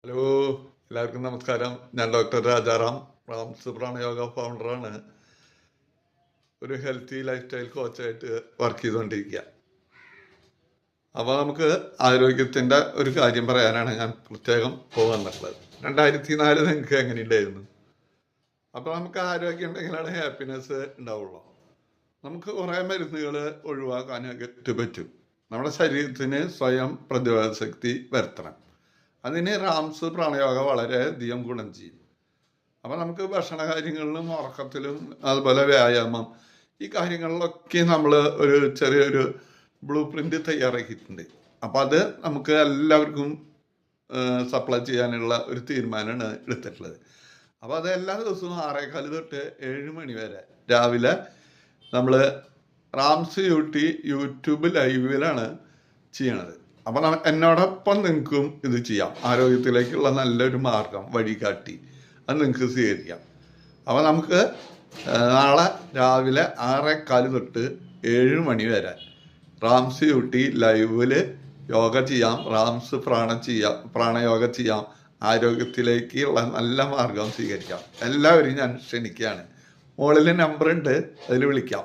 Hello, എല്ലാവർക്കും നമസ്കാരം. ഞാൻ ഡോക്ടർ രാജാറാം, റാംസ് പ്രാണയോഗ ഫൗണ്ടറാണ്. ഒരു ഹെൽത്തി ലൈഫ് സ്റ്റൈൽ കോച്ചായിട്ട് വർക്ക് ചെയ്തുകൊണ്ടിരിക്കുക. അപ്പോൾ നമുക്ക് ആരോഗ്യത്തിൻ്റെ ഒരു കാര്യം പറയാനാണ് ഞാൻ പ്രത്യേകം വന്നിട്ടുള്ളത്. 2004 നിങ്ങൾക്ക് എങ്ങനെയുണ്ടായിരുന്നു? അപ്പോൾ നമുക്ക് ആരോഗ്യം ഉണ്ടെങ്കിലാണ് ഹാപ്പിനെസ് ഉണ്ടാവുള്ളൂ. നമുക്ക് കുറേ മരുന്നുകൾ ഒഴിവാക്കാനായിട്ട് പറ്റും. നമ്മുടെ ശരീരത്തിന് സ്വയം പ്രതിരോധ ശക്തി വരുത്തണം. അതിന് റാംസ് പ്രാണയോഗ വളരെയധികം ഗുണം ചെയ്യും. അപ്പോൾ നമുക്ക് ഭക്ഷണ കാര്യങ്ങളിലും ഉറക്കത്തിലും അതുപോലെ വ്യായാമം ഈ കാര്യങ്ങളിലൊക്കെ നമ്മൾ ഒരു ചെറിയൊരു ബ്ലൂ പ്രിൻ്റ് തയ്യാറാക്കിയിട്ടുണ്ട്. അപ്പോൾ അത് നമുക്ക് എല്ലാവർക്കും സപ്ലൈ ചെയ്യാനുള്ള ഒരു തീരുമാനമാണ് എടുത്തിട്ടുള്ളത്. അപ്പോൾ അത് എല്ലാ ദിവസവും 6:15 തൊട്ട് 7 മണി വരെ രാവിലെ നമ്മൾ റാംസ് യൂട്യൂബ് ലൈവിലാണ് ചെയ്യണത്. അപ്പം എന്നോടൊപ്പം നിങ്ങൾക്കും ഇത് ചെയ്യാം. ആരോഗ്യത്തിലേക്കുള്ള നല്ലൊരു മാർഗം വഴികാട്ടി അത് നിങ്ങൾക്ക് സ്വീകരിക്കാം. അപ്പോൾ നമുക്ക് നാളെ രാവിലെ 6:15 തൊട്ട് 7 മണി വരെ റാംസ് ലൈവിൽ യോഗ ചെയ്യാം, റാംസ് പ്രാണയോഗ ചെയ്യാം, ആരോഗ്യത്തിലേക്കുള്ള നല്ല മാർഗം സ്വീകരിക്കാം. എല്ലാവരെയും ഞാൻ ക്ഷണിക്കുകയാണ്. മുകളിൽ നമ്പറുണ്ട്, അതിൽ വിളിക്കാം.